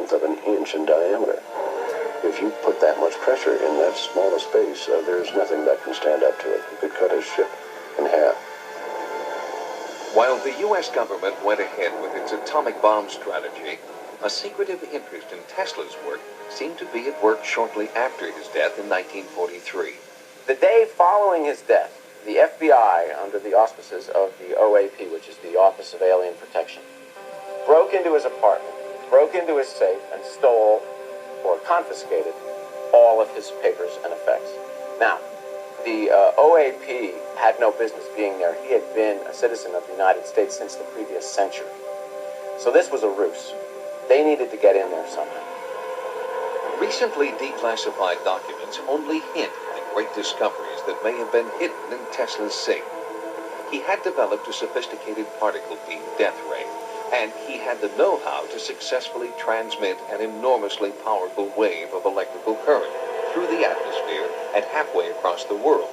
1/10 of an inch in diameter. If you put that much pressure in that small a space, there's nothing that can stand up to it. You could cut a ship in half. While the U.S. government went ahead with its atomic bomb strategy, a secretive interest in Tesla's work seemed to be at work shortly after his death in 1943. The day following his death, the FBI, under the auspices of the OAP, which is the Office of Alien Protection, broke into his apartment, broke into his safe, and stole or confiscated all of his papers and effects. Now, the OAP had no business being there. He had been a citizen of the United States since the previous century. So this was a ruse. They needed to get in there somehow. Recently declassified documents only hint at great discoveries that may have been hidden in Tesla's safe. He had developed a sophisticated particle beam death ray, and he had the know-how to successfully transmit an enormously powerful wave of electrical current through the atmosphere and halfway across the world.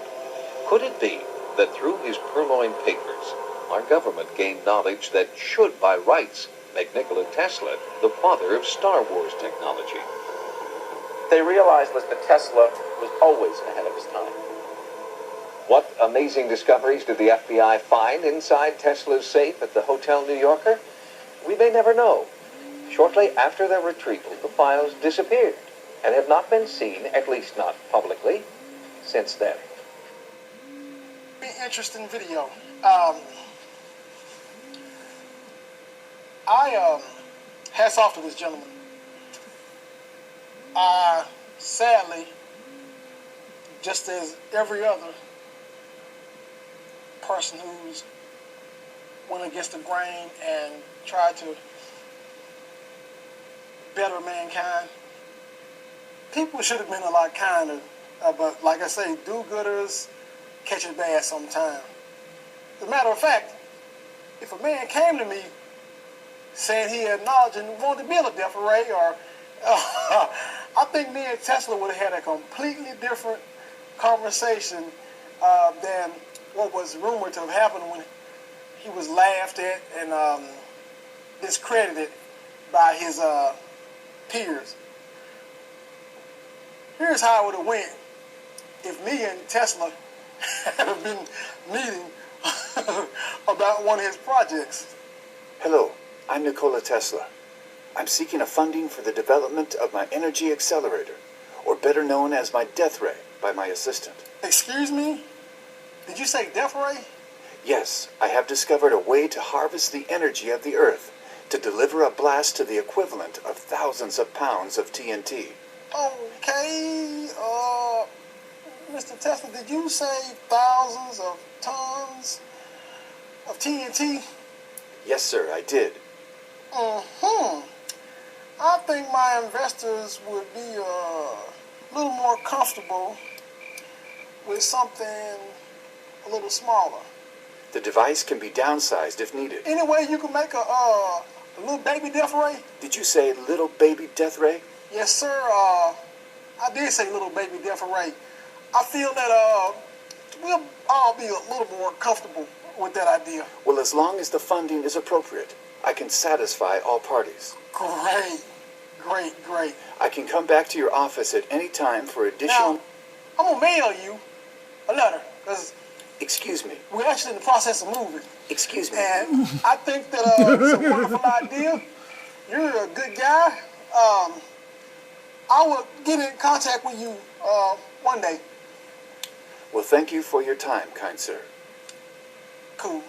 Could it be that through his purloined papers, our government gained knowledge that should, by rights, make Nikola Tesla the father of Star Wars technology? They realized that Tesla was always ahead of his time. What amazing discoveries did the FBI find inside Tesla's safe at the Hotel New Yorker? We may never know. Shortly after their retrieval, the files disappeared and have not been seen, at least not publicly, since then. Interesting video. Hats off to this gentleman. Sadly, just as every other person who's went against the grain and tried to better mankind, people should have been a lot kinder. But like I say, do-gooders catch a bad sometime. As a matter of fact, if a man came to me saying he had knowledge and wanted to build a death array, or I think me and Tesla would have had a completely different conversation than what was rumored to have happened when he was laughed at and discredited by his peers. Here's how it would have went if me and Tesla had been meeting about one of his projects. Hello, I'm Nikola Tesla. I'm seeking a funding for the development of my energy accelerator, or better known as my death ray, by my assistant. Excuse me? Did you say death ray? Yes, I have discovered a way to harvest the energy of the Earth to deliver a blast to the equivalent of thousands of pounds of TNT. Okay, Mr. Tesla, did you say thousands of tons of TNT? Yes, sir, I did. I think my investors would be a little more comfortable with something a little smaller. The device can be downsized if needed. Any way you can make a little baby death ray? Did you say little baby death ray? Yes, sir. I did say little baby death ray. I feel that we'll all be a little more comfortable with that idea. Well, as long as the funding is appropriate, I can satisfy all parties. Great, great, great. I can come back to your office at any time for additional... Now, I'm going to mail you a letter, because... Excuse me. We're actually in the process of moving. Excuse me. And I think that it's a wonderful idea. You're a good guy. I will get in contact with you one day. Well, thank you for your time, kind sir. Cool.